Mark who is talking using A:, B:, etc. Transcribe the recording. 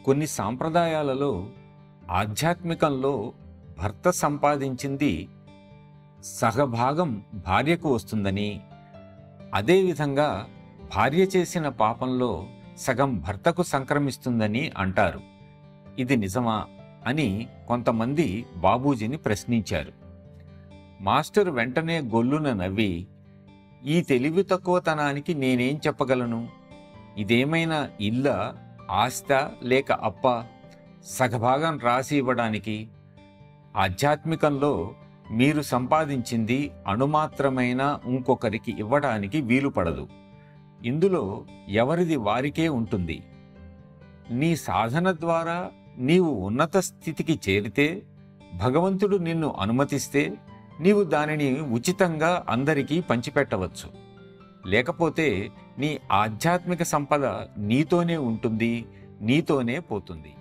A: కొన్ని సాంప్రదాయాలలో ఆధ్యాత్మికంలో భర్త సంపాదించింది సగభాగం భార్యకు వస్తుందని, అదేవిధంగా భార్య చేసిన పాపంలో సగం భర్తకు సంక్రమిస్తుందని అంటారు. ఇది నిజమా అని కొంతమంది బాబూజీని ప్రశ్నించారు. మాస్టర్ వెంటనే గొల్లున నవ్వి, ఈ తెలివి తక్కువతనానికి నేనేం చెప్పగలను? ఇదేమైనా ఇల్లా, ఆస్తా లేక అప్ప సగభాగం రాసి ఇవ్వడానికి? ఆధ్యాత్మికంలో మీరు సంపాదించింది అణుమాత్రమైన ఇంకొకరికి ఇవ్వడానికి వీలు పడదు. ఇందులో ఎవరిది వారికే ఉంటుంది. నీ సాధన ద్వారా నీవు ఉన్నత స్థితికి చేరితే, భగవంతుడు నిన్ను అనుమతిస్తే నీవు దానిని ఉచితంగా అందరికీ పంచిపెట్టవచ్చు. లేకపోతే నీ ఆధ్యాత్మిక సంపద నీతోనే ఉంటుంది, నీతోనే పోతుంది.